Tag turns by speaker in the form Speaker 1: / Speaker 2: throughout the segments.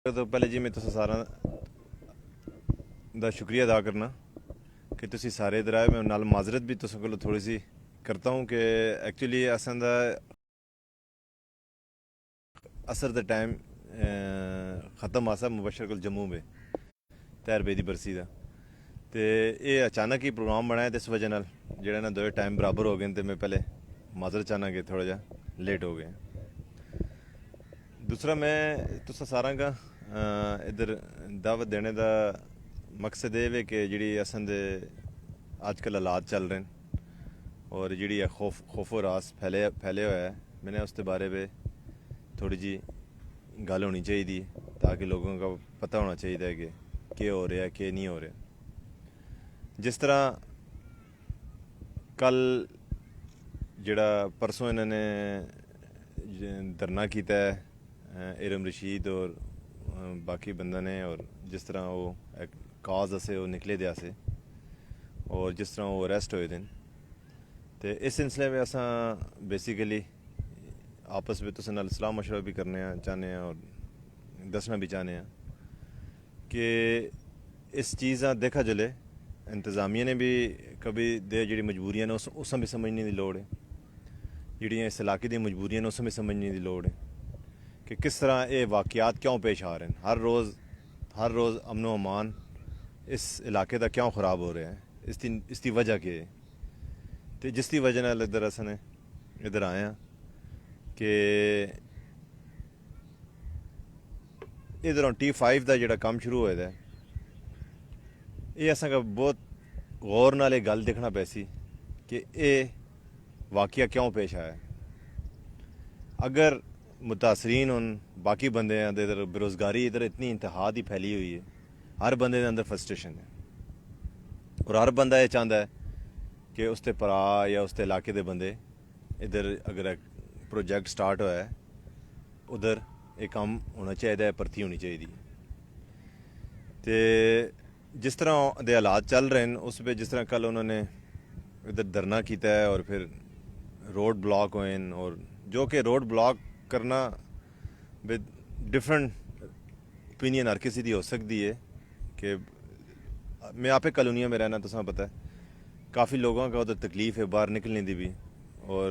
Speaker 1: तो पहले जी मैं तुसें सारा दा शुक्रिया अदा करना कि तुसी सारे इधर आए। मैं नाल माजरत भी तुसें कोल थोड़ी सी करता हूँ कि एक्चुअली असां दा असर दा टाइम ख़त्म आसा मुबशर कोल जम्मू में तैर बेदी बरसी दा ते एह् अचानक ही प्रोग्राम बना है ते इस वजह नाल जेह्ड़ा ना दो टाइम बराबर हो गए ते मैं पहले माजरत चाहना कि थोड़ा जा लेट हो गए। दूसरा मैं तुसें सारा का इधर दावत देने का मकसद ये है कि जी असन दे अजकल हालात चल रहे हैं और जी खौफो रास फैले हुआ है। मैंने उसके बारे में थोड़ी जी गल होनी चाहिए ताकि लोगों का पता होना चाहिए कि क्या हो रहा है क्या नहीं हो रहा। जिस तरह कल जड़ा परसों इन्होंने धरना किया है इरम रशीद और बाकी बंदा ने, और जिस तरह वो एक काज असे वो निकले दे से और जिस तरह वो अरेस्ट होए दिन तो इस सिलसिले में असा बेसिकली आपस में तुसें नाल सलाह मशवरा भी करने चाहते हैं और दसना भी चाहते हैं कि इस चीज़ देखा जले इंतज़ामिया ने भी कभी दे जी मजबूरियां ने उस भी समझने की लोड़ है, जड़ियाँ इस इलाके दी मजबूरियां ने उस भी समझने की लोड़ है कि किस तरह ये वाक़यात क्यों पेश आ रहे हैं। हर रोज़ अमनो अमान इस इलाके का क्यों ख़राब हो रहा है, इसकी वजह क्या है। तो जिसकी वजह नाल इधर असन इधर आए हैं कि इधरों T5 का जोड़ा काम शुरू होया है ये असा बहुत गौर नाल गल देखना पैसी कि ये वाक़या क्यों पेश आया। अगर मुतासरीन उन बाकी बंदे इधर बेरोज़गारी इधर इतनी इंतहा दी फैली हुई है, हर बंदे के अंदर फ्रस्ट्रेशन है और हर बंदा ये चाहता है कि उसके भरा या उसके इलाके के बंदे इधर अगर एक प्रोजेक्ट स्टार्ट होया है उधर एक काम होना चाहिए, भर्ती होनी चाहिए। तो जिस तरह दे हालात चल रहे हैं उस पर जिस तरह कल उन्होंने इधर धरना किया है और फिर रोड ब्लॉक हुए हैं, और जो कि रोड ब्लॉक करना विद डिफरेंट ओपिनियन हर किसी की हो सकती है कि मैं आपे कॉलोनिया में रहना तो पता है काफ़ी लोगों का उधर तकलीफ़ है बाहर निकलने की भी, और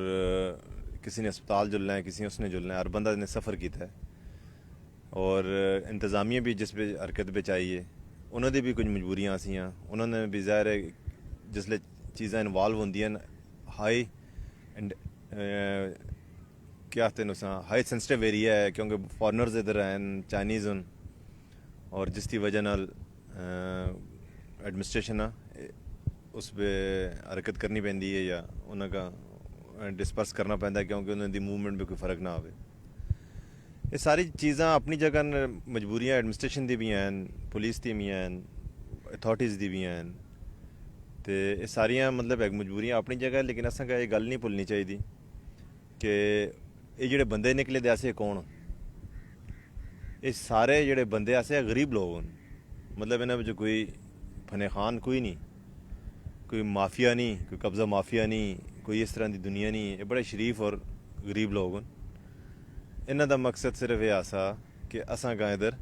Speaker 1: किसी ने अस्पताल जुलना है किसी ने उसने जुलना है, हर बंदा ने सफ़र किया है और इंतज़ामिया भी जिस पे हरकत पे चाहिए उन्होंने भी कुछ मजबूरियाँ आसियाँ उन्होंने भी ज़ाहिर है जिसले चीज़ां इन्वॉल्व होंदियां हाई एंड क्या आखते हैं उस हाई सेंसिटिव एरिया है क्योंकि फॉरनर्स इधर हैं चाइनीज़ उन, और जिसकी वजह नाल एडमिनिस्ट्रेशन उस पर हरकत करनी पैंदी है या उन्होंने डिस्पर्स करना पैंदा क्योंकि उन्होंने मूवमेंट में कोई फ़र्क ना आवे। ये सारी चीज़ां अपनी जगह मजबूरियां एडमिनिस्ट्रेशन दी भी हैं, पुलिस दी भी हैं, अथॉरिटीज़ दी भी हैं, तो ये सारियां मतलब एक मजबूरियां अपनी जगह, लेकिन असें ये गल नहीं भुलनी चाहिए कि ये जेह्ड़े बंदे निकले दे असें कौन, ये सारे जेह्ड़े बंदे असें गरीब लोग न, मतलब इन्हां बिच कोई फने खान कोई नहीं, कोई माफिया नहीं, कोई कब्ज़ा माफिया नहीं, कोई इस तरह की दुनिया नहीं, ये बड़े शरीफ और गरीब लोग न। इन्हां दा मकसद सिर्फ ये आसा कि असां गा इधर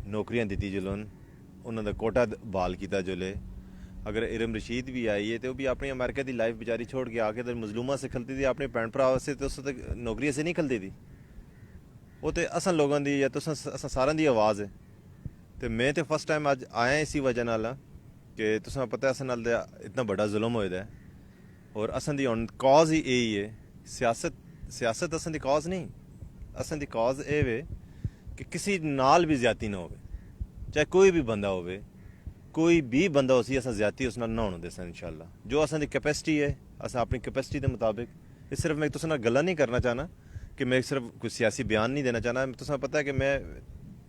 Speaker 1: नौकरियां दित्ती जुलन, उन्हां दा कोटा बहाल किया जुले। अगर इरम रशीद भी आई है तो भी अपनी अमेरिका की लाइफ बेचारी छोड़ के आके इधर मजलूमा से खलती थी अपने भैन भ्रा से, तो उस नौकरिया से नहीं खलती थी। वो तो असां लोगों की या तुस असां सारें दी आवाज़ है। तो मैं तो फर्स्ट टाइम अज आया इसी वजह नाल कि तुसें पता है असां नाल इतना बड़ा जुल्म होए दा है और असां दी हुण कॉज ही यही है। सियासत असां दी कॉज नहीं, असां दी कॉज ये वे कि किसी नाल भी ज्यादती ना हो, चाहे कोई भी बंदा हो, कोई भी बंदा उसी असां ज्यादती उस नाल ना होने देसां इंशाअल्लाह। जो असां दी कैपेसिटी है असां अपनी कैपेसिटी के मुताबिक, ये सिर्फ मैं तुसें नाल गल्लां नहीं करना चाहना कि मैं सिर्फ कोई सियासी बयान नहीं देना चाहना। तुसें पता है कि मैं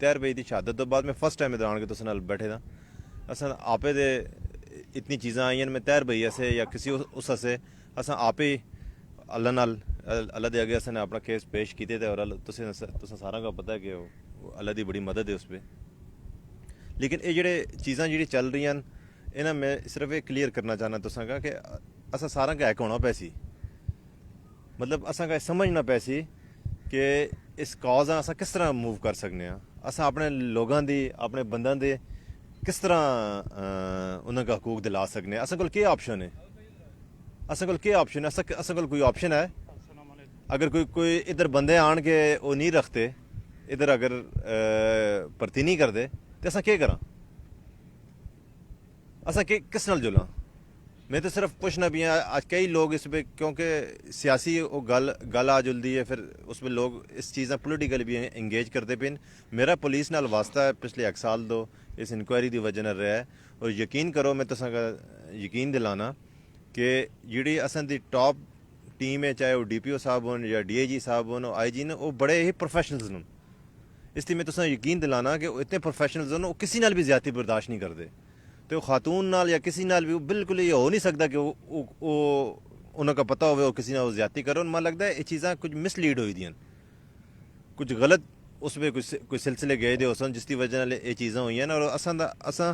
Speaker 1: तैर बई की शहादत तो बाद मैं फर्स्ट टाइम इधर आन के तुसें नाल बैठे दा। असां आपे दे इतनी चीज़ां आई मैं तैर बई असे या किसी उस असे असां आपे अल्लाह नाल अल्लाह दे अगे असें अपना केस पेश किए थे और तुसें सारा का पता है कि अल्लाह की बड़ी मदद है उस पर। लेकिन ये जेह्ड़े चीज़ां जेह्ड़ी चल रही हैं इन्हें मैं सिर्फ ये क्लीयर करना चाहना तुसें का कि असां सारा का एक होना पैसी, मतलब असां का समझना पैसी कि इस कॉज असां किस तरह मूव कर सकने हैं। असां अपने लोगां दी अपने बंदां दे किस तरह उन्हां का हकूक दिला सकने असां कोल केह् ऑप्शन है असां कोल केह् ऑप्शन है असां कोल कोई ऑप्शन है अगर कोई इधर बंदे आन के वो नहीं रखते इधर अगर भर्ती नहीं करते तो असां केह् करां असां किस नाल जुलां मैं तो सिर्फ पुछना भी हैं आज कई लोग इस पे क्योंकि सियासी वो गल आ जुलदी है फिर उसमें लोग इस चीज़ां पोलिटिकल भी इंगेज करते पे मेरा पुलिस नाल वास्ता है पिछले 1 साल दो इस इंक्वायरी की वजह नाल रहा है और यकीन करो मैं तुसां यकीन दिलाना कि जी असां दी टॉप टीम है चाहे वो DPO साहब होन या DIG साहब होन IG न वो बड़े ही प्रोफैशनल्स न इसलिए मैं तुसां यकीन दिलाना कि इतने प्रोफैशनल्स न वो किसी नाल भी ज्यादती बर्दाश्त नहीं करते तो खातून नाल या किसी नाल भी बिल्कुल ये हो नहीं सकता कि वो उन्होंने पता हो वो किसी नाल ज्यादती करो मन लगता है ये चीज़ां कुछ मिसलीड हुई दियां कुछ गलत उस पर कोई सिलसिले गए दे सन जिसकी वजह नाल ये चीज़ां हुई और असां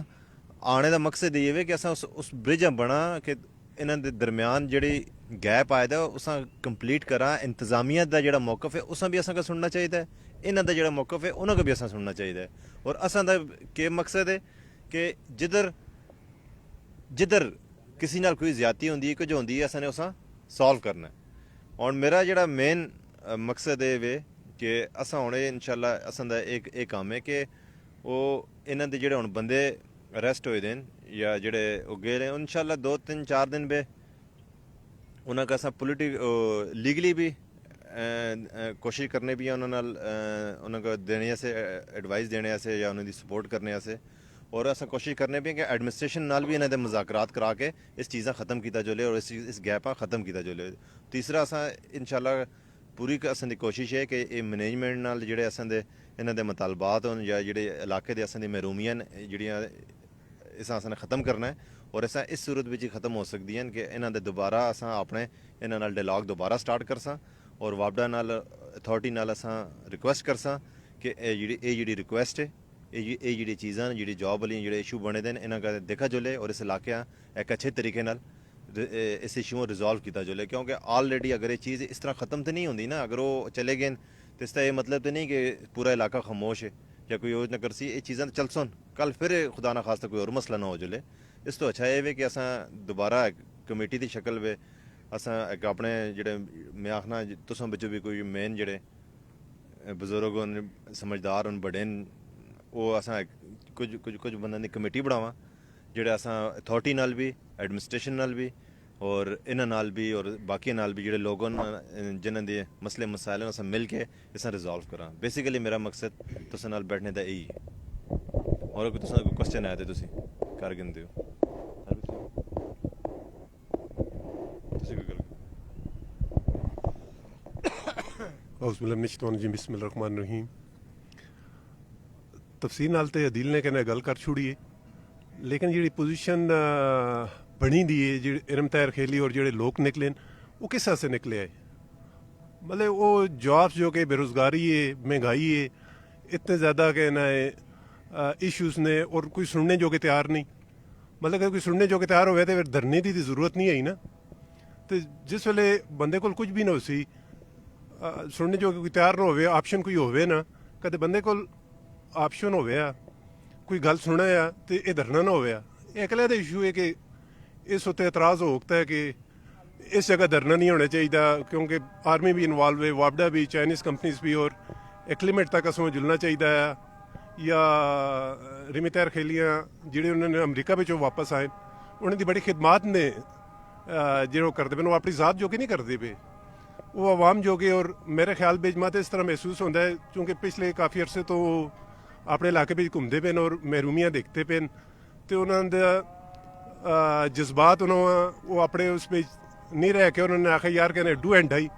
Speaker 1: आने का मकसद ये है कि असां उस ब्रिज बना कि इन्हां दे दरम्यान जेह्ड़ी गैप आए दा उस कंप्लीट करा इंतजामिया का जेह्ड़ा मौकफ है उस भी असां सुनना चाहिए इन्हां दा जेह्ड़ा मौकफ है उन्होंने भी असां सुनना चाहिए और असां दा केह् मकसद है कि जिधर जिधर किसी नाल कोई ज्यादती होंदी है कुछ होंदी है असां ने उसां सॉल्व करना है और मेरा जेह्ड़ा मेन मकसद है वे कि असां हुण इंशाल्लाह असां दा एक काम है कि ओह् इन्हां दे जेह्ड़े हुण बंदे अरेस्ट होए दे न या जेह्ड़े ओह् गे न इंशाल्लाह 2-3-4 दिन बे उन्हां का असां लीगली भी कोशिश करने भी उन्हां नाल उन्हां को देने आस्तै एडवाइस देने आस्तै या उन्हां दी सपोर्ट करने आस्तै और असां कोशिश करने भी कि एडमिनिस्ट्रेशन नाल भी इन्हां दे मुज़ाकरात करा के इस चीज़ां ख़त्म कीता जोले और इस गैपां ख़त्म कीता जोले तीसरा असां इंशाल्लाह पूरी असां दी कोशिश है कि ये मैनेजमेंट नाल जेह्ड़े असां दे इन्हां दे मुतालबात होन या जेह्ड़े इलाके दे असां दी महरूमियां न जेह्ड़ियां इसां असां ने ख़त्म करना है और असां इस सूरत बिच ही ख़त्म हो सकदियां न कि इन्हां दे दोबारा असां अपने इन्हां नाल डायलॉग दोबारा स्टार्ट करसां और वापडा नाल अथॉरिटी नाल असां रिक्वेस्ट करसां कि एह् जेह्ड़ी रिक्वेस्ट है ये जी चीज़ां जी जॉब वाली जेह्ड़े इशू बने दे इन्हां का देखा जोले और इस इलाके एक अच्छे तरीके नाल इस इशू को रिजॉल्व किया जोले क्योंकि ऑलरेडी अगर ये चीज़ इस तरह ख़त्म तो नहीं होंगी ना अगर वो चले गए तो इसका ये मतलब तो नहीं कि पूरा इलाका खामोश है या कोई और न करसी ये चीज़ां चल सन कल फिर खुदा ना खास्ता कोई और मसला ना हो जोले इस तो अच्छा ये कि असां दोबारा कमेटी की शक्ल वे असां एक अपने जेह्ड़े मैं आखना तुसां बिच्चों भी कोई मेन जेह्ड़े बजुर्ग न समझदार न बड़े न वो असां कुछ बंदे की कमेटी बनावा जेह्ड़े असां अथॉरिटी नाल भी एडमिनिस्ट्रेशन नाल भी और इन्हां नाल भी और बाकी नाल भी जेह्ड़े लोग न जिन्हां दे मसले मसाइल न असां मिल के इसां रिजॉल्व करां बेसिकली मेरा मकसद तुसां नाल बैठने दा यही है और कोई तुसां कोई क्वेश्चन आए ते तुसीं कर गिनदे हो तुसीं कोई गल्ल
Speaker 2: बिस्मिल्लाहिर्रहमानिर्रहीम तफसील नाल ते अदील ने कहना गल कर छुड़ी है लेकिन जी पोजीशन बनी दी है जी इरम तैर खेली और जेडे लोग निकले वो किस से निकले है मतलब वो जॉब्स जो कि बेरोज़गारी है महंगाई है इतने ज़्यादा कहना है इशूज़ ने और कोई सुनने जो कि तैयार नहीं मतलब अगर कोई सुनने जो कि तैयार होवे तो फिर धरने की जरूरत नहीं आई ना तो जिस वेले बंदे को कुछ भी ना उसी सुनने जो कोई तैयार ना होवे ऑप्शन कोई होवे ना कदे बंदे को ऑप्शन होवे कोई गल सुने तो ये धरना ना होवे एक अलग इशू है कि इस उत्ते एतराज़ हो सकता है कि इस जगह धरना नहीं होना चाहिए क्योंकि आर्मी भी इन्वॉल्व है वापडा भी चाइनीज़ कंपनीज भी और एक लिमिट तक असों जुलना चाहिए या रिमी तैर खेलियाँ जेह्ड़े उन्होंने अमरीका बिचों वापस आए उन्होंने बड़ी खिदमात ने जो करते पे वो अपनी ज़ात जो कि नहीं करते पे वो आवाम जो कि और मेरे ख्याल बेजमा तो इस तरह महसूस होता है क्योंकि पिछले काफ़ी अरसे तो अपने इलाके में घूमते पे और महरूमियाँ देखते पे तो उन्होंने जज्बात उन्होंने वो अपने उस पर नहीं रह के उन्होंने आखिर यार कहने डू एंड डाई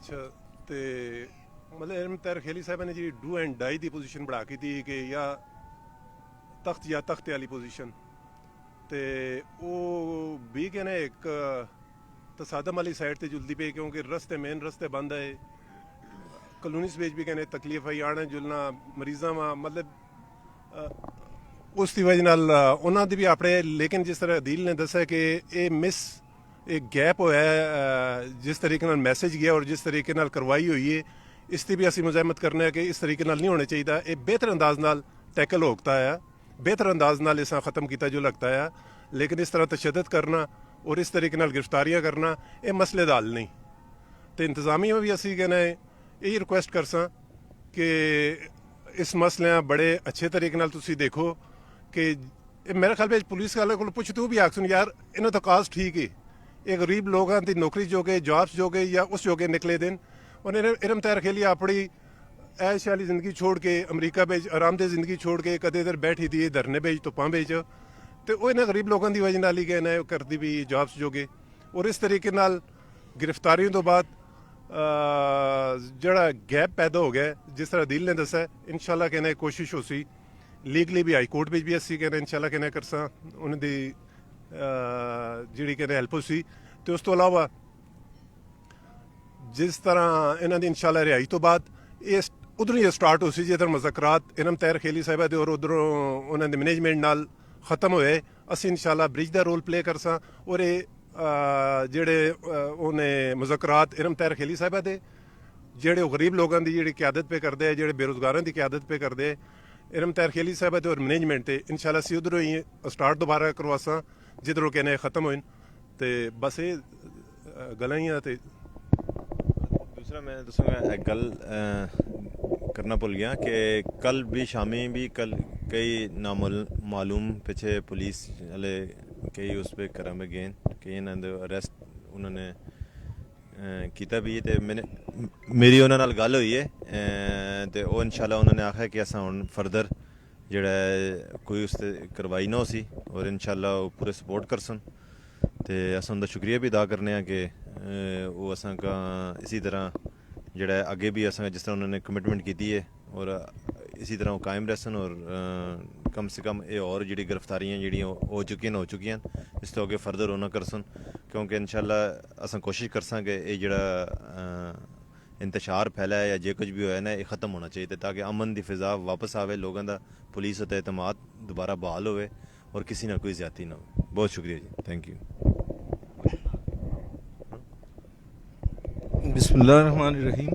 Speaker 2: ਅੱਛਾ ਤੇ ਮਤਲਬ ਇਲਮ ਤੈਰ ਖੇਲੀ ਸਾਹਿਬ ਨੇ ਜਿਹੜੀ do and dye the position ਬਣਾ ਕੀਤੀ ਕਿ ਜਾਂ ਤਖਤ ਵਾਲੀ ਪੋਜੀਸ਼ਨ ਤੇ ਉਹ ਵੀ ਕਹਿੰਦੇ ਇੱਕ ਤਸਾਦਮ ਵਾਲੀ ਸਾਈਡ ਤੇ ਜੁਲਦੀ ਪਈ ਕਿਉਂਕਿ ਰਸਤੇ ਮੇਨ ਰਸਤੇ ਬੰਦ ਹੈ ਕਲੋਨੀ ਵਿੱਚ ਵੀ ਕਹਿੰਦੇ ਤਕਲੀਫ ਆਈ ਆਣਾ ਜੁਲਣਾ ਮਰੀਜ਼ਾਂ ਵਾ ਮਤਲਬ ਉਸ ਦੀ ਵਜ੍ਹਾ ਨਾਲ ਉਹਨਾਂ ਦੀ ਵੀ ਆਪਣੇ ਲੇਕਿਨ ਜਿਸ ਤਰ੍ਹਾਂ ਅਦੀਲ ਨੇ ਦੱਸਿਆ ਕਿ ਇਹ ਗੈਪ ਹੋਇਆ ਜਿਸ ਤਰੀਕੇ ਨਾਲ ਮੈਸੇਜ ਗਿਆ ਔਰ ਜਿਸ ਤਰੀਕੇ ਨਾਲ ਕਰਵਾਈ ਹੋਈ ਹੈ ਇਸ ਦੀ ਵੀ ਅਸੀਂ ਮੁਜ਼ਾਹਮਤ ਕਰਨੇ ਆ ਕਿ ਇਸ ਤਰੀਕੇ ਨਾਲ ਨਹੀਂ ਹੋਣਾ ਚਾਹੀਦਾ ਇਹ ਬਿਹਤਰ ਅੰਦਾਜ਼ ਨਾਲ ਟੈਕਲ ਹੋਤਾ ਆ ਬਿਹਤਰ ਅੰਦਾਜ਼ ਨਾਲ ਇਸਾਂ ਖਤਮ ਕੀਤਾ ਜੋ ਲੱਗਦਾ ਆ ਲੇਕਿਨ ਇਸ ਤਰ੍ਹਾਂ ਤਸ਼ੱਦਦ ਕਰਨਾ ਔਰ ਇਸ ਤਰੀਕੇ ਨਾਲ ਗ੍ਰਿਫਤਾਰੀਆਂ ਕਰਨਾ ਇਹ ਮਸਲੇ ਦਾ ਹੱਲ ਨਹੀਂ ਤੇ ਇੰਤਜ਼ਾਮੀਆ ਵੀ ਅਸੀਂ ਕਹਿੰਦੇ ਇਹ ਰਿਕੁਐਸਟ ਕਰਸਾਂ ਕਿ ਇਸ ਮਸਲਿਆਂ ਬੜੇ ਅੱਛੇ ਤਰੀਕੇ ਨਾਲ ਤੁਸੀਂ ਦੇਖੋ ਕਿ ਮੇਰੇ ਖਿਆਲ ਵਿੱਚ ਪੁਲਿਸ ਵਾਲੇ ਕੋਲ ਪੁੱਛ ਤੂੰ ਵੀ ਆਖਸਨ ਯਾਰ ਇਹਨਾਂ ਦਾ ਕਾਜ਼ ਠੀਕ ਹੈ ਇਹ ਗਰੀਬ ਲੋਕਾਂ ਦੀ ਨੌਕਰੀ ਜੋਗੇ ਜॉब्स ਜੋਗੇ ਜਾਂ ਉਸ ਜੋਗੇ ਨਿਕਲੇ ਦਿਨ ਉਹਨੇ ਇਲਮ ਤੈਰ ਖੇਲੀ ਆਪਣੀ ऐश वाली जिंदगी छोड़ के अमरीका भेज आरामदेह जिंदगी छोड़ के कदे इधर बैठी थी धरने भेज धुप्पां भेज तो वो इन्हें गरीब लोगों की वजह नाल ही कहना है करती भी जॉब्स जोगे और इस तरीके नाल गिरफ्तारियों तो बाद जड़ा गैप पैदा हो गया जिस तरह दिल ने दसा इंशाल्लाह कहना कोशिश हो सी लीगली भी हाई कोर्ट में भी असी कहना इंशाल्लाह कहना करसा उन्हें जी कहना हैल्प हो सी तो उस तो अलावा जिस तरह इन्हों की इंशाल्लाह रिहाई तो बाद ये उधरों ही स्टार्ट हो सी जिधर मुज़ाकरात इलम तैर खेली साहिबा दे और उधरों उन्होंने मैनेजमेंट नाल खत्म होए असी इंशाल्लाह ब्रिज का रोल प्ले करसा और ये जेड़े उन्हें मुज़ाकरात इलम तैर खेली साहिबा दे जेड़े गरीब लोगों की जी क्यादत पे करते हैं जेड़े बेरोजगारों की क्यादत पे करते इलम तैर खेली साहिबा दे और मैनेजमेंट ते इंशाल्लाह असी उधरों ही स्टार्ट दोबारा करवासा जिधरों कहने खत्म होए तो बस ये गल्लां ही ते
Speaker 1: दूसरा मैं दसूँगा एक गल करना भुल गया कि कल भी शामी भी कल कई नामालूम पीछे पुलिस वाले कई उस पर घर में गए कई इन्होंने अरेस्ट उन्होंने किया भी तो मैंने मेरी उन्होंने नाल गल हुई है तो वो इंशाल्लाह उन्होंने आखा कि असा हुण फर्दर जिहड़ा कोई उस कार्रवाई ना हो सी और इंशाल्लाह वो पूरे सपोर्ट करसन तो अस उनका शुक्रिया भी अदा करने कि वो असा इसी तरह जड़ा अगे भी असा जिस तरह उन्होंने कमिटमेंट की है और इसी तरह वो कायम रहसन और कम से कम ये और जी गिरफ्तारियाँ जी हो चुकी इस तो अगे फर्दर होना करसन क्योंकि इंशाल्लाह अस कोशिश करसा कि ये जड़ा इंतशार फैला है या जो कुछ भी होया ना ये ख़त्म होना चाहिए ताकि अमन की फिजा वापस आवे लोगों का पुलिस उत्ते एतमाद दोबारा बहाल होवे और किसी ना कोई ज्यादती ना हो बहुत शुक्रिया जी थैंक यू
Speaker 3: बिस्मिल्लाहिर्रहमानिर्रहीम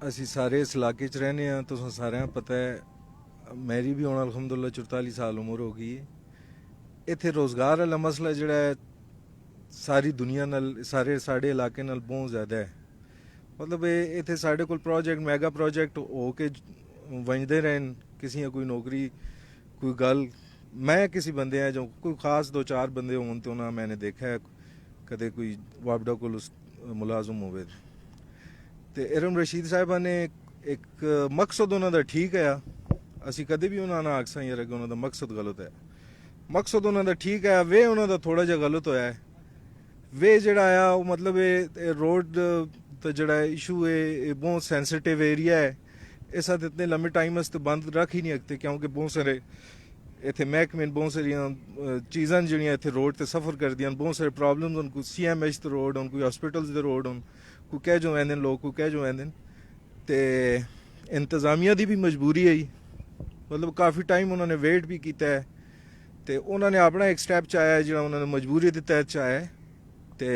Speaker 3: असी सारे इस इलाके च रहने हैं तो सारे पता है मेरी भी हुण अलहमदुलिल्लाह 44 साल उम्र हो गई है इत्थे रोज़गार वाला मसला जिहड़ा है सारी दुनिया नाल सारे साढ़े इलाके नाल बहुत ज़्यादा है मतलब इत्थे साढ़े कोल प्रोजेक्ट मैगा प्रोजेक्ट हो के वंजदे रहन किसी कोई नौकरी कोई गल मैं किसी बंदे हैं जो कोई खास 2-4 बंदे होन तो ना मैंने देखा है कदे कोई वापडा को मुलाजम होवे ते इरम रशीद साहिबा ने एक मकसद उन्होंने ठीक है असी कदे भी उन्होंने आखसा यार कि उन्होंने मकसद गलत है मकसद उन्होंने ठीक है वे उन्होंने थोड़ा जहा गलत होया है वे जड़ा आया वो मतलब ये रोड तो जड़ा इशू है बहुत सेंसिटिव एरिया है इस हद इतने लंबे टाइम वास्ते बंद रख ही नहीं सकते क्योंकि बहुत सारे इतने महकमे बहुत सारिया चीज़ां जिहड़ियां इत्थे रोड ते सफ़र करदियां बहुत सारे प्रॉब्लम्स उनको CMH ते रोड उन कोई हॉस्पिटल्स दे रोड उन कोई कह जो आंदे लोग कोई कह जो आंदे ते इंतजामिया दी भी मजबूरी है मतलब काफ़ी टाइम उन्होंने वेट भी किया है तो उन्होंने अपना एक स्टैप चाया जो उन्होंने मजबूरी के तहत चाया है तो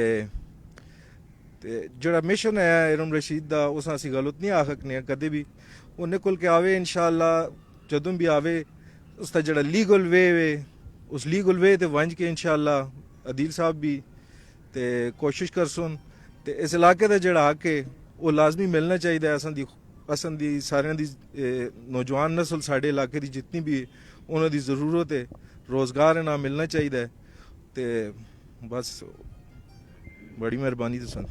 Speaker 3: जोड़ा मिशन है इरम रशीद का उस असी गलत नहीं आ सकने कदे भी उन्हें कुल के आवे इंशाल्लाह जदों भी आवे उसका जड़ा लीगल वे उस लीगल वे ते वंज के इंशाल्लाह अदील साहब भी ते कोशिश कर सुन ते इस इलाके का जड़ा हक है वो लाजमी मिलना चाहिए असन दी सारियां दी नौजवान नस्ल साढ़े इलाके की जितनी भी उन्होंने ज़रूरत है रोज़गार ना मिलना चाहिए ते बस बड़ी मेहरबानी तुसन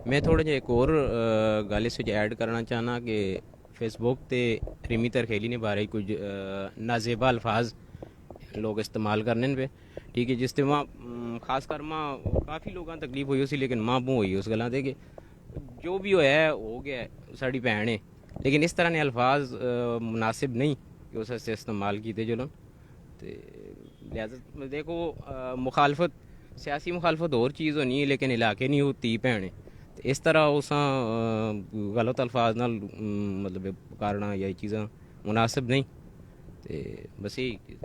Speaker 4: मैं थोड़ा जिहा एक होर गल इस ऐड करना चाहना कि फेसबुक ते रिमी तरखेली ने बारे कुछ नाजेबा अल्फाज लोग इस्तेमाल करने पे, ठीक है, जिससे वहाँ खास कर माँ काफ़ी लोगों को तकलीफ हुई उसी, लेकिन माँ बू हुई उस गल्ला दे कि जो भी होया है हो गया है, साड़ी भैन है, लेकिन इस तरह ने अल्फाज मुनासिब नहीं कि उस से इस्तेमाल किए चलो। तो लिहाजा देखो मुखालफत सियासी मुखालफत और चीज़ होनी है, लेकिन इलाके नहीं होती भैन है, तो इस तरह उस गलत अल्फाज नाल मतलब पुकारना या चीज़ां मुनासिब नहीं। तो बस यही चीज़।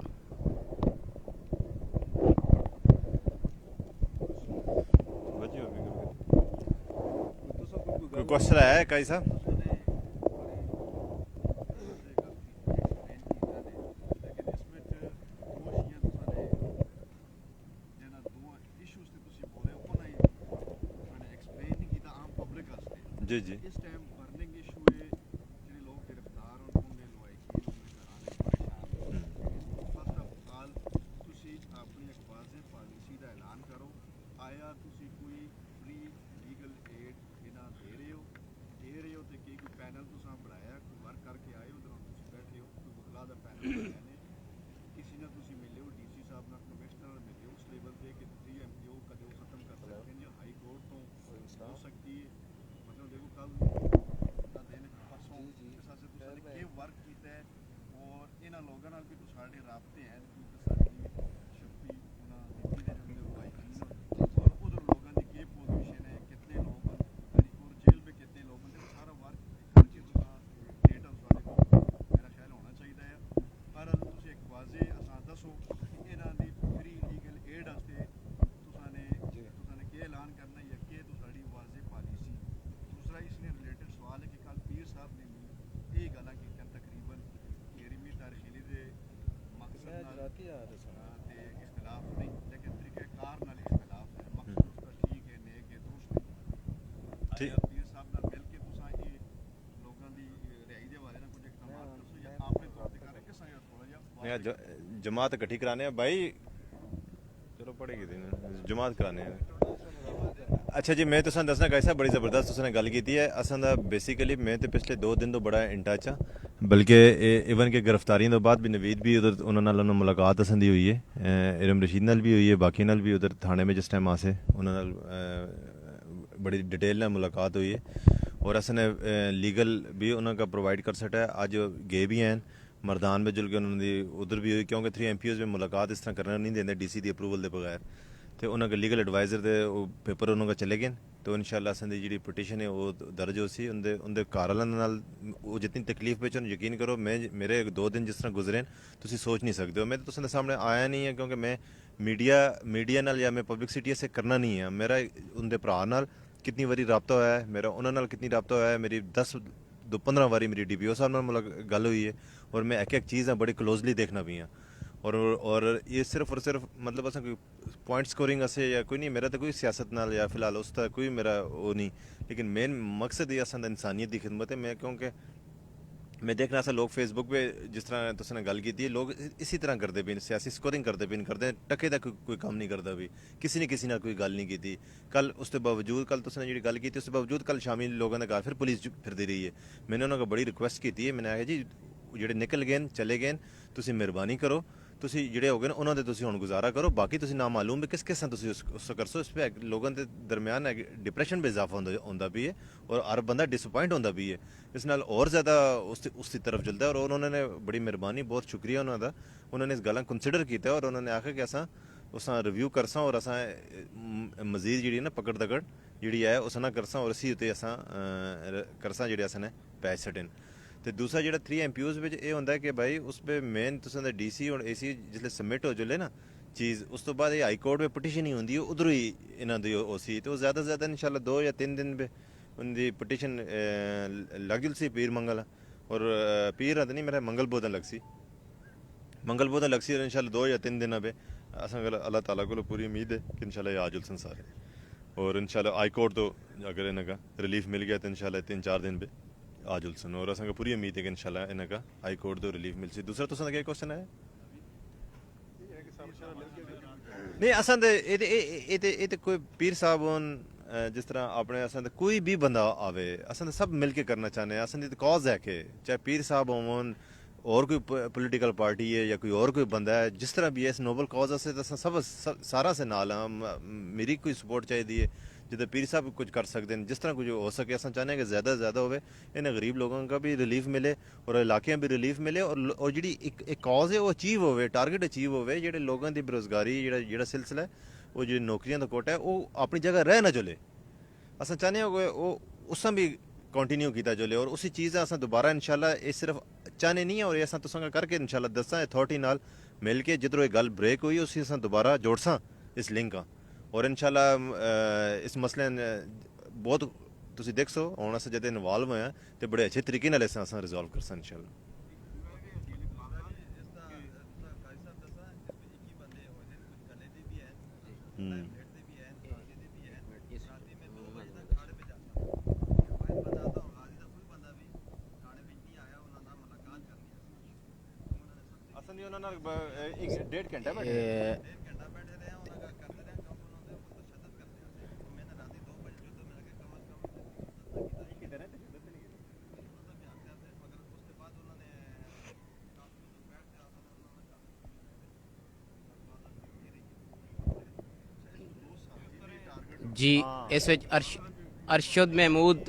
Speaker 1: कोई क्वेश्चन है काई साहब? जी जी
Speaker 5: इस टाइम बर्निंग इशू है ਜਿਹੜੇ ਲੋਕ ਗ੍ਰਿਫਤਾਰ ਹੋਣ ਉਹਨੇ ਲਵਾਈ ਕੀ ਉਹਨੇ ਘਰਾਂ ਦੇ ਪਰੇਸ਼ਾਨ ਫਸਟ ਆਫ ਆਲ ਤੁਸੀਂ ਆਪਣੀ ਇੱਕ ਵਾਜ਼ਿਹ ਪਾਲਿਸੀ ਦਾ ਐਲਾਨ ਕਰੋ। ਆਇਆ ਤੁਸੀਂ ਕੋਈ ਫ੍ਰੀ ਲੀਗਲ ਏਡ ਇਹਨਾਂ ਦੇ ਰਹੇ ਹੋ ਤੇ ਕੀ ਕੋਈ ਪੈਨਲ ਤੁਸੀਂ ਬਣਾਇਆ, ਕੋਈ ਵਰਕ ਕਰਕੇ ਆਏ ਹੋ, ਉਧਰੋਂ ਤੁਸੀਂ ਬੈਠੇ ਹੋ, ਕੋਈ ਵਕਲਾ ਦਾ ਪੈਨਲ ਬਣਾਇਆ ਨੇ, ਕਿਸੇ ਨਾਲ ਤੁਸੀਂ ਮਿਲੇ ਹੋ, ਡੀਸੀ ਸਾਹਿਬ ਨਾਲ, ਕਮਿਸ਼ਨਰ ਨਾਲ ਮਿਲੇ ਹੋ ਉਸ ਲੈਵਲ ਤੇ ਕਿ 3 MPO ਕਦੇ ਉਹ ਖਤਮ ਕਰ ਸਕਦੇ ਨੇ ਜਾਂ ਹਾਈ ਕੋਰਟ ਤੋਂ ਹੋ ਸਕਦੀ ਹੈ। मतलब देखो कल ਦਾ ਦਿਨ ਪਰਸੋਂ ਇਸ ਵਾਸਤੇ ਤੁਸੀਂ ਨੇ ਕੀ ਵਰਕ ਕੀਤਾ ਹੈ ਔਰ ਇਹਨਾਂ ਲੋਕਾਂ ਨਾਲ ਵੀ ਤੁਹਾਡੇ ਰਾਬਤੇ ਹੈ ਕਿ ਸਾਡੀ ਸ਼ਕਤੀ ਉਹਨਾਂ ਦਿੱਤੀ ਦੇ ਜਿਹੜੇ ਵਾਈ ਔਰ ਉਧਰ ਲੋਕਾਂ ਦੀ ਕੀ ਪੋਜੀਸ਼ਨ ਹੈ, ਕਿੰਨੇ ਲੋਕ ਔਰ ਜੇਲ੍ਹ ਵਿੱਚ ਕਿੰਨੇ ਲੋਕ ਨੇ, ਸਾਰਾ ਵਰਕ ਕਰਕੇ ਤੁਸੀਂ ਡੇਟਾ ਤੁਹਾਡੇ ਕੋਲ ਮੇਰਾ ਖਿਆਲ ਹੋਣਾ ਚਾਹੀਦਾ ਹੈ। ਪਰ ਤੁਸੀਂ ਇੱਕ ਵਾਜ਼ੇ ਅਸਾਂ ਦੱਸੋ ਕਿ ਇਹਨਾਂ ਦੀ ਫ੍ਰੀ ਲੀਗਲ ਏਡ ਵਾਸਤੇ ਤੁਸੀਂ ਨੇ ਕੀ ਐਲਾਨ ਕਰਨਾ ਹੈ ਕਿ ਤੁਹਾਡੀ ਵਾਜ਼ੇ ਪਾਲਿਸੀ। दूसरा इसने रिलेटेड सवाल है कि कल पीर साहब ने भी ये गल की तकरीबन रिमी तारखेली के मकसद ते इख्तलाफ नहीं, लेकिन तरीक़ेकार नाल इख्तलाफ है, मकसद उसका ठीक है, नेक है, दुरुस्त है।
Speaker 1: ठीक।
Speaker 5: पीर साहब नाल मिल के तुसां ये लोगों की रिहाई के बारे में कुछ इकदाम दसो या आपने तौर पर कर किस तरह थोड़ा जिहा
Speaker 1: जमात इकट्ठी कराने हैं भाई, चलो पढ़ेगी दिन जमात कराने हैं। अच्छा जी, मैं तुसें दसना कैसा बड़ी ज़बरदस्त तुसें गल की है। असां दा बेसिकली मैं तो पिछले 2 दिन तो बड़ा इन टच हाँ, बल्कि इवन के गिरफ्तारियों तो बाद भी नवीद भी उधर उन्होंने मुलाकात असां दी हुई है, इरम रशीद नाल भी हुई है, बाकी नाल भी उधर थाने में जिस टाइम आसे उन्होंने बड़ी डिटेल नाल मुलाकात हुई है और असन लीगल भी उन्होंने प्रोवाइड कर सटा है। अज गए भी हैं मरदान में जुल के उन्होंने उधर भी हुई, क्योंकि 3 MPOs में मुलाकात इस तरह करना नहीं देंगे DC की अप्रूवल के बगैर। तो उन्होंने लीगल एडवाइज़र दे पेपर उन्होंने चले गए, तो इंशाअल्लाह असें दी जी पटिशन है वो दर्ज हो सी उनके घर वालों नाल वो जितनी तकलीफ में यकीन करो। मैं मेरे 2 दिन जिस तरह गुजरे तुसी सोच नहीं सकते हो। मैं तो तुसां दे सामने आया नहीं है क्योंकि मैं मीडिया नाल या मैं पब्लिसिटी से करना नहीं है। मेरा उनके भरा नाल कितनी बारी रबता होया है, मेरा उन्होंने नाल कितनी रबता होया है, मेरी 10-15 बारी मेरी DPO साहब नाल गल हुई है और मैं एक चीज़ बड़ी क्लोजली देखना भी हाँ। और ये सिर्फ और सिर्फ मतलब असा कोई पॉइंट स्कोरिंग असे या कोई नहीं, मेरा तो कोई सियासत नाल या फिलहाल उस तरह कोई मेरा वो नहीं, लेकिन मेन मकसद ये असा इंसानियत की खिदमत है। मैं क्योंकि मैं देखना ऐसा लोग फेसबुक पे जिस तरह तुमने गल की है, लोग इसी तरह करते भी सियासी स्कोरिंग करते टके का कोई काम नहीं करता भी, किसी ने किसी ने कोई गल नहीं की। कल उसके बावजूद कल तुमने जी गल की उसके बावजूद कल शामी लोगों ने घर फिर पुलिस फिरती रही है। मैंने उन्होंने बड़ी रिक्वेस्ट की है, मैंने आया जी ਜਿਹੜੇ निकल गए चले गए ਤੁਸੀਂ मेहरबानी करो, ਤੁਸੀਂ ਜਿਹੜੇ ਹੋ ਗਏ ਨੇ ਉਹਨਾਂ ਦੇ ਤੁਸੀਂ ਹੁਣ ਗੁਜ਼ਾਰਾ ਕਰੋ, ਬਾਕੀ ਤੁਸੀਂ ਨਾ ਮਾਲੂਮ ਵੀ ਕਿਸ ਤਰ੍ਹਾਂ ਤੁਸੀਂ ਉਸ ਕਰਸੋ। ਇਸ पे ਲੋਕਾਂ ਦੇ ਦਰਮਿਆਨ डिप्रेशन में इजाफा ਹੁੰਦਾ भी है और हर बंदा डिसअपॉइंट ਹੁੰਦਾ भी है, इस नाल और ज़्यादा उसकी तरफ चलता है। और उन्होंने बड़ी मेहरबानी, बहुत शुक्रिया उन्होंने, उन्होंने इस गल कंसिडर किया और उन्होंने आखिया कि असां उसां रिव्यू करसां और असां मजीद जी ना पकड़ दकड़ जी है उस ना करसां और इसी उत्ते असां करसां जेह्ड़े असें पैच सटन। तो दूसरा जो 3 MPOs में ये होंगे कि भाई उस पर मेन तुसें DC और AC जिसले सबमिट हो जुले ना चीज़, उस तो बाद ये हाई कोर्ट में पटिशन ही होंगी उधरों ही इन्हों की OC, तो ज़्यादा से ज़्यादा इंशाल्लाह 2 या 3 दिन पे उनकी पटिशन लग जुल सी पीर मंगल और पीर नहीं मेरा मंगल बोधा लग सी और इंशाल्लाह 2 या 3 दिन पे असा अल्लाह ताला को पूरी उम्मीद है कि इंशाल्लाह ये आ जुल सारे। और इंशाल्लाह हाई कोर्ट तो अगर इनका रिलीफ मिल गया तो इंशाल्लाह 3-4 दिन पे आ जुलसन और असां पूरी उम्मीद है कि इंशाल्लाह इनका हाई कोर्ट तो रिलीफ मिल सी। दूसरा तुसां क्या क्वेश्चन है? नहीं असां ते कोई पीर साहब होन जिस तरह अपने असें कोई भी बंदा आवे असें सब मिल के करना चाहने असें कॉज है कि चाहे पीर साहब होवन और कोई पॉलिटिकल पार्टी है या कोई और कोई बंदा है जिस तरह भी है इस नोबल कॉज असें सब सारा से नाल हाँ मेरी कोई सपोर्ट चाहिए जिधर पीर साहब कुछ कर सकते हैं जिस तरह कुछ हो सके अस चाहते हैं कि ज़्यादा से ज़्यादा होवे इन्हें गरीब लोगों का भी रिलीफ मिले और इलाके भी रिलीफ मिले और जी एक कॉज है वो अचीव होवे टारगेट अचीव होवे जेह्ड़े लोगों की बेरोजगारी जेह्ड़ा सिलसिला है वो जो नौकरियां का कोटा है वो अपनी जगह रह ना जुले अस चाहते हैं वो उस भी कंटिन्यू किया जुले और उसी चीज़ अस दोबारा इंशाल्लाह ये सिर्फ चाहने नहीं है और अस तुसा करके इंशाल्लाह दसा अथॉरिटी नाल मिल के जिधरों ये गल ब्रेक हुई उसी अस दोबारा जोड़सा इस लिंक और इंशाल्लाह इस मसले बहुत तुसी देख सो हुण अस जद इन्वॉल्व होए तो बड़े अच्छे तरीके नाल इस अस रिजॉल्व करसा इंशाल्लाह असन जी उन्होंने एक डेढ़ घंटा बैठे
Speaker 4: जी इस विच अरशद महमूद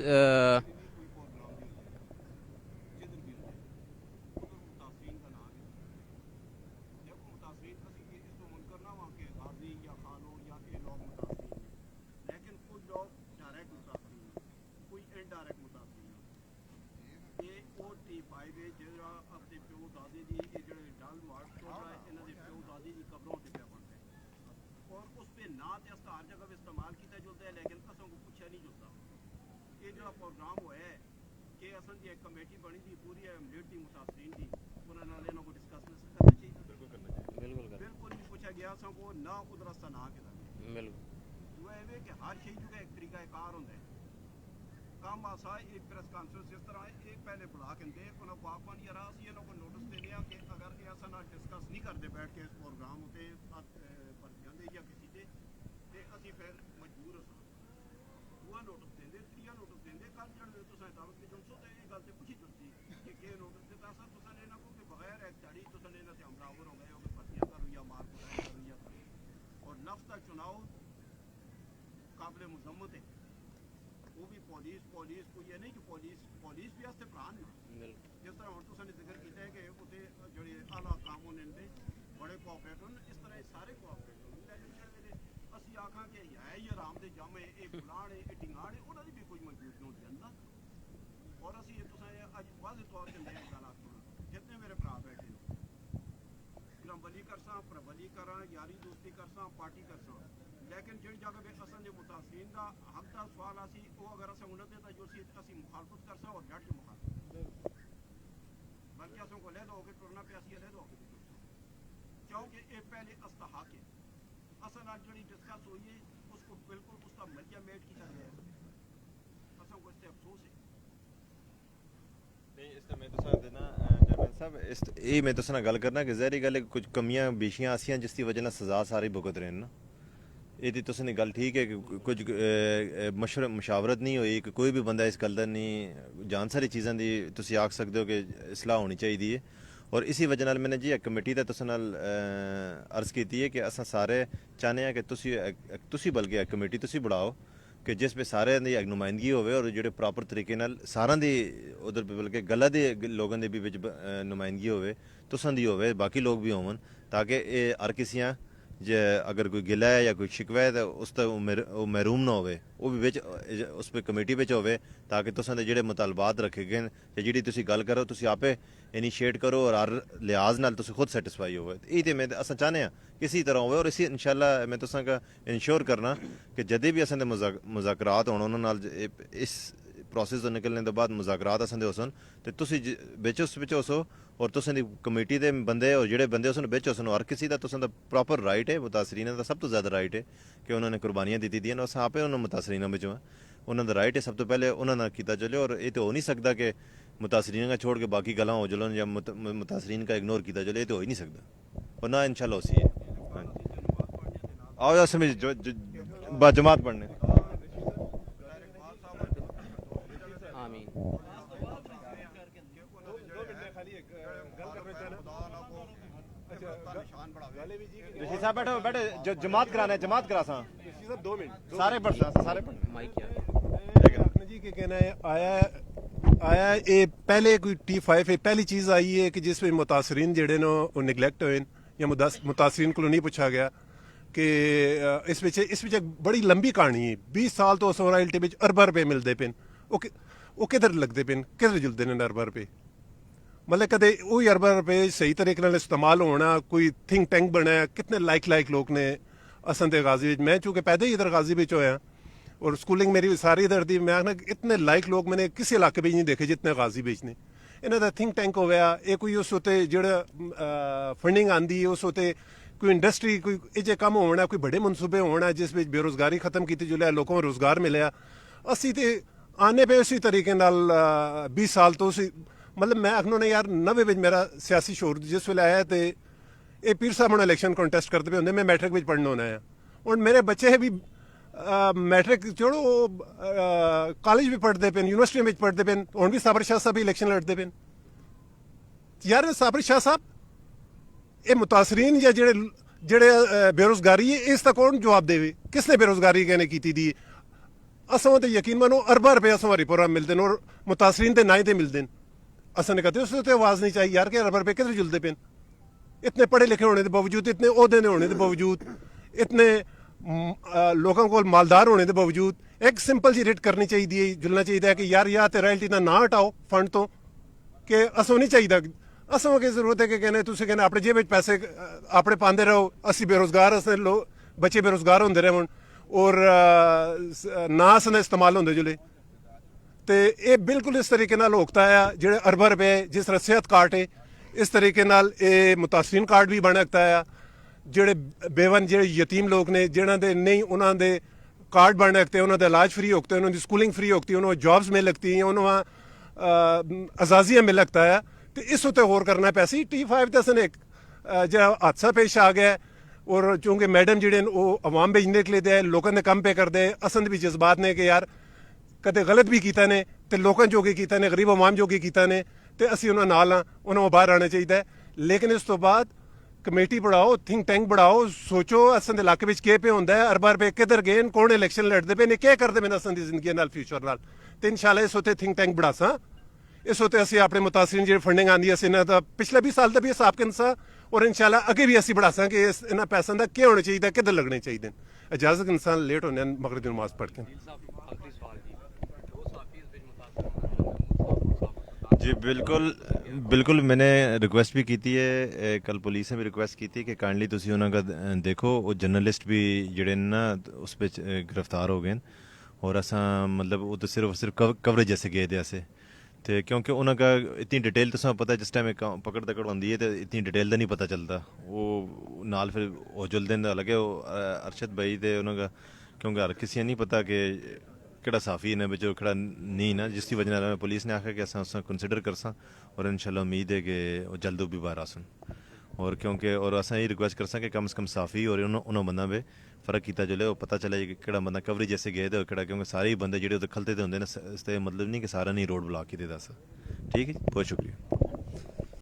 Speaker 5: प्रोग्राम हुआ है कि असन जी एक कमेटी बनी थी पूरी एमलेट दी मुतासरीन दी उन्होंने लेना को डिस्कस करना चाहिए बिल्कुल भी पूछा गया सब वो ना उधर रास्ता ना के बिल्कुल वो है कि हर चीज का एक तरीका कार होता है काम आसा एक प्रेस कॉन्फ्रेंस इस तरह एक पहले बुला के दे उन्होंने को आप यार अस ये लोग नोटिस देने हैं कि अगर ये असा ना डिस्कस नहीं करते बैठ के इस प्रोग्राम होते पर जाते या किसी से ते असि फिर मजबूर हो दूआ नोटिस देंगे त्रिया नोटिस देंगे कल जन तुसा दावत की जुलसो तो ये गल ते पूछी जुलसी कि के नोटिस देता सर तुसा लेना को कि बगैर एक चाड़ी तुसा लेना से हमलावर हो गए हो कि पत्तियां करो या मार करो या करो और नफ्स का चुनाव काबिल मुजम्मत है वो भी पुलिस कोई ये नहीं कि पुलिस भी आस्ते प्राण ना जिस तरह हम तुसा ने जिक्र किया है कि उते जेडे आला कानून ने बड़े कोऑपरेट होन इस तरह सारे कोऑपरेट होन लेकिन ਅਸੀਂ ਆਖਾਂ ਕਿ ਹੈ ਇਹ ਆਰਾਮ ਦੇ ਜਾਮੇ ਇਹ ਫਲਾਣੇ ਇਹ ਢਿੰਗਾਣੇ ਉਹਨਾਂ ਦੀ ਵੀ ਕੋਈ ਮੌਜੂਦ ਨਹੀਂ ਹੁੰਦੀ ਅੰਦਾ ਔਰ ਅਸੀਂ ਇਹ ਤੁਸੀਂ ਅੱਜ ਵਾਜ਼ਿਹ ਤੌਰ ਤੇ ਨਏ ਗੱਲ ਆਖਾਂ ਜਿੰਨੇ ਮੇਰੇ ਭਰਾ ਬੈਠੇ ਨੇ ਗ੍ਰਾਮਬਲੀ ਕਰਸਾਂ ਪ੍ਰਬਲੀ ਕਰਾਂ ਯਾਰੀ ਦੋਸਤੀ ਕਰਸਾਂ ਪਾਰਟੀ ਕਰਸਾਂ ਲੇਕਿਨ ਜਿਹੜੀ ਜਗ੍ਹਾ ਤੇ ਅਸਾਂ ਦੇ ਮੁਤਾਸਰੀਨ ਦਾ ਹੱਕ ਦਾ ਸਵਾਲ ਅਸੀਂ ਉਹ ਅਗਰ ਅਸਾਂ ਉਹਨਾਂ ਦੇ ਤਾਂ ਜੋ ਅਸੀਂ ਮੁਖਾਲਫਤ ਕਰਸਾਂ ਔਰ ਡਟ ਕੇ ਮੁਖਾਲਫਤ ਬਲਕਿ ਅਸਾਂ ਕੋ ਲੈ ਦੋ ਕਿ ਟੁਰਨਾ ਪਿਆ ਸੀ ਲੈ ਦੋ क्योंकि ये पहले अस्तहाक है असल आज जी डिस्कस हुई है उसको बिल्कुल उसका मलिया मेट किया गया है असल को इससे अफसोस है
Speaker 1: नहीं इसमें मैं तो देना जरनैल साहब ये मैं तो गल करना कि ज़ाहिर गल कुछ कमियां बेशियां आसियां जिसकी वजह से सज़ा सारी भुगत रहे ना ये तुसें गल ठीक है कि कुछ मशावरत नहीं हुई कि कोई भी बंदा इस गल दा नहीं जान सारी चीज़ों की तुसीं आख सकते हो कि इसलाह होनी चाहिए और इसी वजह नाल मैंने जी एक कमेटी का तुसें नाल अर्ज़ की है कि अस सारे चाहते हैं कि तुसी बल्कि एक कमेटी तुसी बढ़ाओ कि जिस पे सारे दी एक नुमाइंदगी होवे और जो प्रॉपर तरीके नाल सारा दी उधर बल्कि गल्ला दे लोगों दे भी विच नुमाइंदगी होवे तुसां दी होवे बाकी लोग भी होवन ताकि ये हर किसियां जे अगर कोई गिला है या कोई शिकवा है तो उस तक महरूम ना होवे वो भी बिच उस पर कमेटी बिच होवे ताकि तुसां दे जेह्ड़े मुतालबात रखे गए ते जेह्ड़ी तुसी गल करो तुसी आपे इनिशिएट करो और हर लिहाज नाल तुसी खुद सैटिस्फाई होवे ये ते मैं अस चाहने हैं किसी तरह होवे और इसी इंशाल्लाह मैं तुसां का इंश्योर करना कि जदे भी असां दे मुज़ाकरात होण उन्हां नाल इस प्रोसेस तो निकलने के बाद मुज़ाकरात असां दे होसन ते तुसी बिच उस बिच होसो और तुसें दी कमेटी दे बंदे और जेह्ड़े बंदे उस बिच होसन हर किसी दा तुसें दा प्रॉपर राइट है मुतासरीन दा सब तो ज़्यादा राइट है कि उन्होंने कुर्बानियां दी दियां अस आपे उन्होंने मुतासरीन बिचों उन्होंने दा राइट है सब तो पहले उन्होंने कीता चले और ये तो हो नहीं सकता कि मुतासरीन का छोड़ के बाकी गल्लां हो चलन या मुतासरीन का इग्नोर किया चले ये तो हो ही नहीं सकता और ना इंशाल्लाह उसी है आओ समझ जमात पढ़ने ऋषि साहब बैठो बैठो जमात कराना है जमात करा सा
Speaker 2: 2 मिनट
Speaker 1: सारे पढ़ सारे पढ़
Speaker 4: माइक क्या
Speaker 2: जी के कहना है आया ये पहले कोई T5 है पहली चीज़ आई है कि जिसमें मुतासरीन जेड़े ने वो निगलैक्ट होए या मुतासरीन को नहीं पूछा गया कि इस विच बड़ी लंबी कहानी है 20 साल तो सोराइल्टी विच अरबा रुपए मिलते पे वो किधर लगते पे किधर जुलते हैं अरबा रुपए मतलब कदे वही अरबा रुपए सही तरीके नाल इस्तेमाल होना कोई थिंक टैंक बनाया कितने लाइक लोग ने असन ते गाजी विच मैं चूंकि पैदा ही इधर गाजी विच होया और स्कूलिंग मेरी सारी इधर थी मैं आखना इतने लाइक लोग मैंने किसी इलाके में नहीं देखे जितने गाजी विच ने इन्हों का थिंक टैंक हो गया ये कोई उस उत्ते जेड़ा फंडिंग आंदी है उस उत्ते कोई इंडस्ट्री कोई ये काम होना कोई बड़े मनसूबे होना जिस विच बेरोजगारी खत्म की जुलिया लोगों को रोजगार मिलया असी ते आने पे उसी तरीके नाल 20 साल तो उसी मतलब मैं आखना ने यार 90 विच मेरा सियासी शोर जिस वेले आया तो ये पीर साहब हुण इलेक्शन कंटेस्ट करते पे होंगे मैं मैट्रिक विच पढ़ना होना है और मेरे बच्चे भी मैट्रिक छोड़ो कॉलेज भी पढ़ते पे यूनिवर्सिटी में पढ़ते पे हुण भी साबर शाह साहब भी इलेक्शन लड़ते पे यार साबर शाह साहब ये मुतासरीन या जेड़े जेड़े बेरोजगारी है इसका कौन जवाब देवे किसने बेरोजगारी कहने की दी असों तो यकीन मानो अरबा रुपये असों रिपोर्ट मिलते हैं और मुतासरीन के ना ही मिलते हैं असं ने कहते उस तो आवाज़ नहीं चाहिए यार कि अरबा रुपये किधर जुलते पे इतने पढ़े लिखे होने के बावजूद इतने ओहदे होने के बावजूद इतने लोगों को मालदार होने के बावजूद एक सिंपल जी रेट करनी चाहिए जुलना चाहिए कि यार या तो रॉयल्टी का ना हटाओ फंड तो कि असों नहीं चाहिए असों की जरूरत है कि कहने तुम कहने अपने जेब पैसे अपने पाते रहो असी बेरोजगार असं लोग बच्चे बेरोजगार होंगे रहे और ना असं इस्तेमाल होंगे जुले तो ये बिल्कुल इस तरीके नाल होता है जेड़े अरबा रुपए जिस तरह सेहत कार्ड है इस तरीके नाल ये मुतासरीन कार्ड भी बन सकता है जेड़े बेवन जेड़े यतीम लोग ने जिन्हों के नहीं उन्होंने कार्ड बन सकते उन्होंने इलाज फ्री होते उन्होंने स्कूलिंग फ्री होती उन्होंने जॉब्स मिल लगती हैं उन्होंने आज़ाजियाँ मिल लगता है तो इस उत्ते होर करना पैसी T5 तो असन एक जो हादसा पेश आ गया और चूंकि मैडम जेड़े वो अवाम भेजने के लिए दे लोगों ने कम पे कर दे असन भी जज्बात ने कि यार कदे गलत भी किया ने तो लोगों जो किया ने गरीब अवाम जो किया ने तो असी उन्होंने नाल हाँ उन्होंने बाहर आना चाहिए लेकिन इस तो बाद कमेटी बढ़ाओ थिंक टैंक बढ़ाओ सोचो असन इलाके में के पे होंगे है अरबा रुपये किधर गए कौन इलेक्शन लड़ते पे ने क्या करते पे असन की जिंदगी नाल फ्यूचर नाल तो इंशाल्लाह इस उत्ते थिंक टैंक बढ़ासा इस उत्ते असी अपने मुतासरीन जी फंडिंग आंदी अस इन्हों पिछले 20 साल का भी हिसाब किनसा और इंशाल्लाह अगे भी असी बढ़ासा कि इन्होंने पैसों का क्या होना चाहिए किधर लगने चाहिए इजाजत इंसान लेट होने मगरिब दी नमाज पढ़ के
Speaker 1: जी बिल्कुल मैंने रिक्वेस्ट भी की थी है कल पुलिस ने भी रिक्वेस्ट की थी कि काइंडली तुसी उन्हों का देखो वो जर्नलिस्ट भी जेड़े ना उस पर गिरफ्तार हो गए और असा मतलब वो तो सिर्फ कवरेज जैसे गए थे ऐसे तो क्योंकि उन्होंने इतनी डिटेल तो पता है जिस टाइम पकड़ दकड़ होंगी है तो इतनी डिटेल का नहीं पता चलता वो नाल फिर वो जुलते अलग है अरशद भाई तो उन्होंने क्योंकि हर किसी नहीं पता कि केड़ा साफी इन्हें बिच खड़ा नहीं ना जिसकी वजह नाल पुलिस ने आखा कि असा कंसिडर करसा और इंशाल्लाह उम्मीद है कि वो जल्द भी बाहर आसन और क्योंकि और असा ये रिक्वेस्ट करसा कि कम से कम साफी और उन्होंने बंदा में फर्क किया जुले वो पता चले कि केड़ा बंदा कवरेज जैसे गए थे केड़ा क्योंकि सारे ही बंदे जेडे खलते होंगे ना इसका मतलब नहीं कि सारा नहीं रोड ब्लॉक ही दे दस ठीक है बहुत शुक्रिया